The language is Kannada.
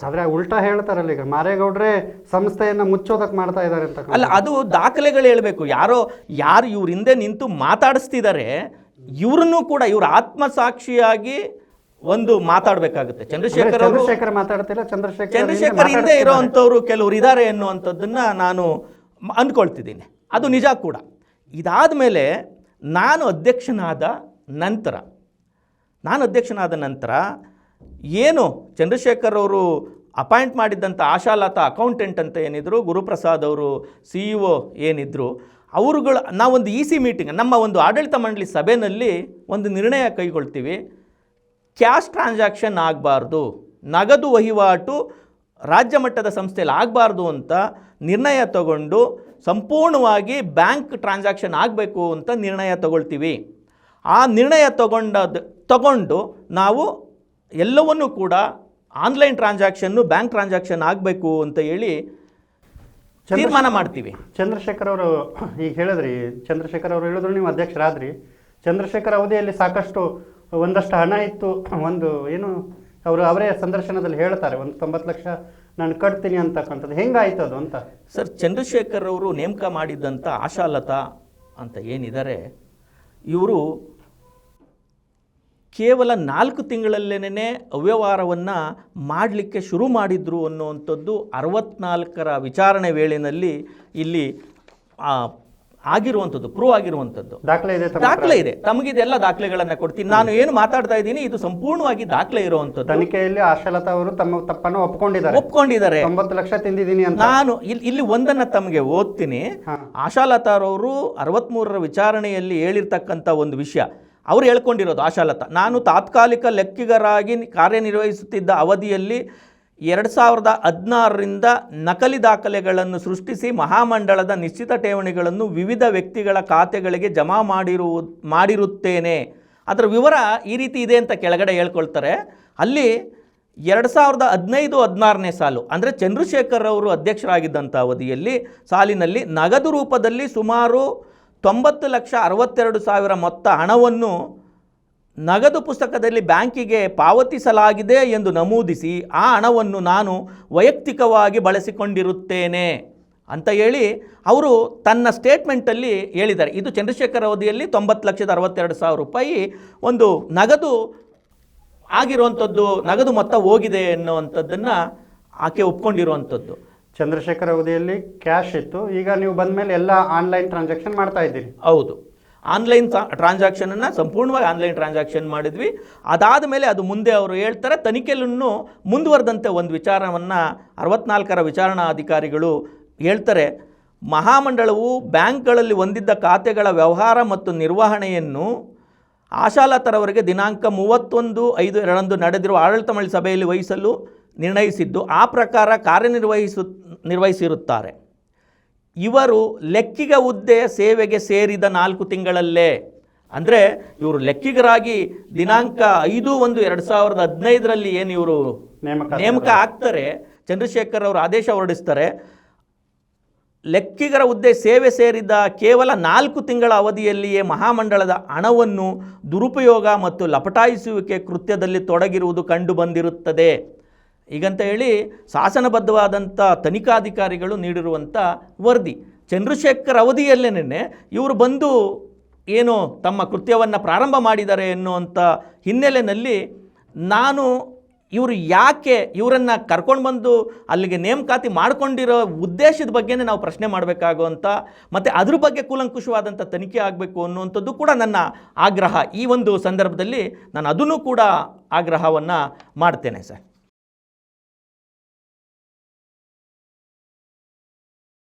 ಆದರೆ ಉಲ್ಟಾ ಹೇಳ್ತಾರಲ್ಲ, ಈಗ ಮಾರೇಗೌಡ್ರೆ ಸಂಸ್ಥೆಯನ್ನು ಮುಚ್ಚೋದಕ್ಕೆ ಮಾಡ್ತಾ ಇದ್ದಾರೆ ಅಂತ. ಅಲ್ಲ, ಅದು ದಾಖಲೆಗಳು ಹೇಳಬೇಕು. ಯಾರು ಇವ್ರ ಹಿಂದೆ ನಿಂತು ಮಾತಾಡಿಸ್ತಿದ್ದಾರೆ, ಇವ್ರನ್ನೂ ಕೂಡ ಇವ್ರ ಆತ್ಮಸಾಕ್ಷಿಯಾಗಿ ಒಂದು ಮಾತಾಡಬೇಕಾಗುತ್ತೆ. ಚಂದ್ರಶೇಖರ್ ಮಾತಾಡ್ತಿಲ್ಲ, ಚಂದ್ರಶೇಖರ್ ಹಿಂದೆ ಇರೋವಂಥವ್ರು ಕೆಲವರು ಇದ್ದಾರೆ ಎನ್ನುವಂಥದ್ದನ್ನು ನಾನು ಅಂದ್ಕೊಳ್ತಿದ್ದೀನಿ. ಅದು ನಿಜ ಕೂಡ. ಇದಾದ ಮೇಲೆ ನಾನು ಅಧ್ಯಕ್ಷನಾದ ನಂತರ ಏನು ಚಂದ್ರಶೇಖರ್ ಅವರು ಅಪಾಯಿಂಟ್ ಮಾಡಿದ್ದಂಥ ಆಶಾಲತಾ ಅಕೌಂಟೆಂಟ್ ಅಂತ ಏನಿದ್ರು, ಗುರುಪ್ರಸಾದ್ ಅವರು CEO ಏನಿದ್ರು, ನಾವೊಂದು EC ಮೀಟಿಂಗ್, ನಮ್ಮ ಒಂದು ಆಡಳಿತ ಮಂಡಳಿ ಸಭೆಯಲ್ಲಿ ಒಂದು ನಿರ್ಣಯ ಕೈಗೊಳ್ತೀವಿ. ಕ್ಯಾಶ್ ಟ್ರಾನ್ಸಾಕ್ಷನ್ ಆಗಬಾರ್ದು, ನಗದು ವಹಿವಾಟು ರಾಜ್ಯ ಮಟ್ಟದ ಸಂಸ್ಥೆಯಲ್ಲಿ ಆಗಬಾರ್ದು ಅಂತ ನಿರ್ಣಯ ತಗೊಂಡು ಸಂಪೂರ್ಣವಾಗಿ ಬ್ಯಾಂಕ್ ಟ್ರಾನ್ಸಾಕ್ಷನ್ ಆಗಬೇಕು ಅಂತ ನಿರ್ಣಯ ತಗೊಳ್ತೀವಿ. ಆ ನಿರ್ಣಯ ತಗೊಂಡು ನಾವು ಎಲ್ಲವನ್ನೂ ಕೂಡ ಆನ್ಲೈನ್ ಟ್ರಾನ್ಸಾಕ್ಷನ್ನು ಬ್ಯಾಂಕ್ ಟ್ರಾನ್ಸಾಕ್ಷನ್ ಆಗಬೇಕು ಅಂತ ಹೇಳಿ ತೀರ್ಮಾನ ಮಾಡ್ತೀವಿ. ಚಂದ್ರಶೇಖರ್ ಅವರು ಈಗ ಹೇಳಿದ್ರಿ, ಚಂದ್ರಶೇಖರ್ ಅವರು ಹೇಳಿದ್ರು, ನೀವು ಅಧ್ಯಕ್ಷರಾದ್ರಿ. ಚಂದ್ರಶೇಖರ್ ಅವಧಿಯಲ್ಲಿ ಸಾಕಷ್ಟು ಒಂದಷ್ಟು ಹಣ ಇತ್ತು. ಒಂದು ಏನು ಅವರೇ ಸಂದರ್ಶನದಲ್ಲಿ ಹೇಳ್ತಾರೆ, ಒಂದು 90 ಲಕ್ಷ ನಾನು ಕಟ್ತೀನಿ ಅಂತಕ್ಕಂಥದ್ದು. ಹೆಂಗಾಯ್ತು ಅದು ಅಂತ ಸರ್? ಚಂದ್ರಶೇಖರ್ ಅವರು ನೇಮಕ ಮಾಡಿದ್ದಂಥ ಆಶಾಲತಾ ಅಂತ ಏನಿದ್ದಾರೆ, ಇವರು ಕೇವಲ 4 ತಿಂಗಳಲ್ಲೇನೆ ಅವ್ಯವಹಾರವನ್ನು ಮಾಡಲಿಕ್ಕೆ ಶುರು ಮಾಡಿದ್ರು ಅನ್ನುವಂಥದ್ದು 64ರ ವಿಚಾರಣೆ ವೇಳೆಯಲ್ಲಿ ಇಲ್ಲಿ ಆಗಿರುವಂಥದ್ದು, ಪ್ರೂವ್ ಆಗಿರುವಂಥದ್ದು ದಾಖಲೆ ಇದೆ. ತಮಗಿದೆಲ್ಲ ದಾಖಲೆಗಳನ್ನು ಕೊಡ್ತೀನಿ. ನಾನು ಏನು ಮಾತಾಡ್ತಾ ಇದ್ದೀನಿ ಇದು ಸಂಪೂರ್ಣವಾಗಿ ದಾಖಲೆ ಇರುವಂಥದ್ದು. ತನಿಖೆಯಲ್ಲಿ ಆಶಾಲತಾ ಅವರು ತಮ್ಮ ತಪ್ಪನ್ನು ಒಪ್ಕೊಂಡಿದ್ದಾರೆ. 90 ಲಕ್ಷ ತಿಂದಿದ್ದೀನಿ ಅಂತ. ನಾನು ಇಲ್ಲಿ ಒಂದನ್ನು ತಮಗೆ ಓದ್ತೀನಿ. ಆಶಾಲತಾ ಅವರು 63ರ ವಿಚಾರಣೆಯಲ್ಲಿ ಹೇಳಿರ್ತಕ್ಕಂಥ ಒಂದು ವಿಷಯ ಅವರು ಹೇಳ್ಕೊಂಡಿರೋದು. ಆಶಾಲತಾ, ನಾನು ತಾತ್ಕಾಲಿಕ ಲೆಕ್ಕಿಗರಾಗಿ ಕಾರ್ಯನಿರ್ವಹಿಸುತ್ತಿದ್ದ ಅವಧಿಯಲ್ಲಿ 2016ರಿಂದ ನಕಲಿ ದಾಖಲೆಗಳನ್ನು ಸೃಷ್ಟಿಸಿ ಮಹಾಮಂಡಳದ ನಿಶ್ಚಿತ ಠೇವಣಿಗಳನ್ನು ವಿವಿಧ ವ್ಯಕ್ತಿಗಳ ಖಾತೆಗಳಿಗೆ ಜಮಾ ಮಾಡಿರುತ್ತೇನೆ. ಅದರ ವಿವರ ಈ ರೀತಿ ಇದೆ ಅಂತ ಕೆಳಗಡೆ ಹೇಳ್ಕೊಳ್ತಾರೆ. ಅಲ್ಲಿ 2015-16ನೇ ಸಾಲು ಅಂದರೆ ಚಂದ್ರಶೇಖರ್ ಅವರು ಅಧ್ಯಕ್ಷರಾಗಿದ್ದಂಥ ಅವಧಿಯಲ್ಲಿ ಸಾಲಿನಲ್ಲಿ ನಗದು ರೂಪದಲ್ಲಿ ಸುಮಾರು 90,62,000 ಮೊತ್ತ ಹಣವನ್ನು ನಗದು ಪುಸ್ತಕದಲ್ಲಿ ಬ್ಯಾಂಕಿಗೆ ಪಾವತಿಸಲಾಗಿದೆ ಎಂದು ನಮೂದಿಸಿ ಆ ಹಣವನ್ನು ನಾನು ವೈಯಕ್ತಿಕವಾಗಿ ಬಳಸಿಕೊಂಡಿರುತ್ತೇನೆ ಅಂತ ಹೇಳಿ ಅವರು ತನ್ನ ಸ್ಟೇಟ್ಮೆಂಟಲ್ಲಿ ಹೇಳಿದ್ದಾರೆ. ಇದು ಚಂದ್ರಶೇಖರ್ ಅವಧಿಯಲ್ಲಿ 90,62,000 ರೂಪಾಯಿ ಒಂದು ನಗದು ಆಗಿರುವಂಥದ್ದು, ನಗದು ಮೊತ್ತ ಹೋಗಿದೆ ಎನ್ನುವಂಥದ್ದನ್ನು ಆಕೆ ಒಪ್ಕೊಂಡಿರುವಂಥದ್ದು. ಚಂದ್ರಶೇಖರ್ ಅವಧಿಯಲ್ಲಿ ಕ್ಯಾಶ್ ಇತ್ತು, ಈಗ ನೀವು ಬಂದ ಮೇಲೆ ಎಲ್ಲ ಆನ್ಲೈನ್ ಟ್ರಾನ್ಸಾಕ್ಷನ್ ಮಾಡ್ತಾ ಇದ್ದೀರಿ. ಹೌದು, ಆನ್ಲೈನ್ ಟ್ರಾನ್ಸಾಕ್ಷನನ್ನು ಸಂಪೂರ್ಣವಾಗಿ ಆನ್ಲೈನ್ ಟ್ರಾನ್ಸಾಕ್ಷನ್ ಮಾಡಿದ್ವಿ. ಅದಾದ ಮೇಲೆ ಅದು ಮುಂದೆ ಅವರು ಹೇಳ್ತಾರೆ, ತನಿಖೆಯನ್ನು ಮುಂದುವರೆದಂತೆ ಒಂದು ವಿಚಾರವನ್ನು 64ರ ವಿಚಾರಣಾಧಿಕಾರಿಗಳು ಹೇಳ್ತಾರೆ. ಮಹಾಮಂಡಳವು ಬ್ಯಾಂಕ್ಗಳಲ್ಲಿ ಹೊಂದಿದ್ದ ಖಾತೆಗಳ ವ್ಯವಹಾರ ಮತ್ತು ನಿರ್ವಹಣೆಯನ್ನು ಆಶಾಲತಾರವರಿಗೆ ದಿನಾಂಕ 31/5/2002 ನಡೆದಿರುವ ಆಡಳಿತ ಮಂಡಳಿ ಸಭೆಯಲ್ಲಿ ವಹಿಸಲು ನಿರ್ಣಯಿಸಿದ್ದು, ಆ ಪ್ರಕಾರ ನಿರ್ವಹಿಸಿರುತ್ತಾರೆ. ಇವರು ಲೆಕ್ಕಿಗ ಹುದ್ದೆಯ ಸೇವೆಗೆ ಸೇರಿದ 4 ತಿಂಗಳಲ್ಲೇ, ಅಂದರೆ ಇವರು ಲೆಕ್ಕಿಗರಾಗಿ ದಿನಾಂಕ 5/1/2015ರಲ್ಲಿ ಏನು ಇವರು ನೇಮಕ ಆಗ್ತಾರೆ, ಚಂದ್ರಶೇಖರ್ ಅವರು ಆದೇಶ ಹೊರಡಿಸ್ತಾರೆ. ಲೆಕ್ಕಿಗರ ಹುದ್ದೆ ಸೇವೆ ಸೇರಿದ ಕೇವಲ 4 ತಿಂಗಳ ಅವಧಿಯಲ್ಲಿಯೇ ಮಹಾಮಂಡಳದ ಹಣವನ್ನು ದುರುಪಯೋಗ ಮತ್ತು ಲಪಟಾಯಿಸುವಿಕೆ ಕೃತ್ಯದಲ್ಲಿ ತೊಡಗಿರುವುದು ಕಂಡುಬಂದಿರುತ್ತದೆ. ಹೀಗಂತ ಹೇಳಿ ಶಾಸನಬದ್ಧವಾದಂಥ ತನಿಖಾಧಿಕಾರಿಗಳು ನೀಡಿರುವಂಥ ವರದಿ. ಚಂದ್ರಶೇಖರ್ ಅವಧಿಯಲ್ಲೇನೆ ಇವರು ಬಂದು ಏನು ತಮ್ಮ ಕೃತ್ಯವನ್ನು ಪ್ರಾರಂಭ ಮಾಡಿದ್ದಾರೆ ಎನ್ನುವಂಥ ಹಿನ್ನೆಲೆಯಲ್ಲಿ ನಾನು ಇವರು ಯಾಕೆ ಇವರನ್ನು ಕರ್ಕೊಂಡು ಬಂದು ಅಲ್ಲಿಗೆ ನೇಮಕಾತಿ ಮಾಡಿಕೊಂಡಿರೋ ಉದ್ದೇಶದ ಬಗ್ಗೆನೇ ನಾವು ಪ್ರಶ್ನೆ ಮಾಡಬೇಕಾಗುವಂಥ, ಮತ್ತು ಅದ್ರ ಬಗ್ಗೆ ಕೂಲಂಕುಷವಾದಂಥ ತನಿಖೆ ಆಗಬೇಕು ಅನ್ನುವಂಥದ್ದು ಕೂಡ ನನ್ನ ಆಗ್ರಹ. ಈ ಒಂದು ಸಂದರ್ಭದಲ್ಲಿ ನಾನು ಅದನ್ನು ಕೂಡ ಆಗ್ರಹವನ್ನು ಮಾಡ್ತೇನೆ ಸರ್.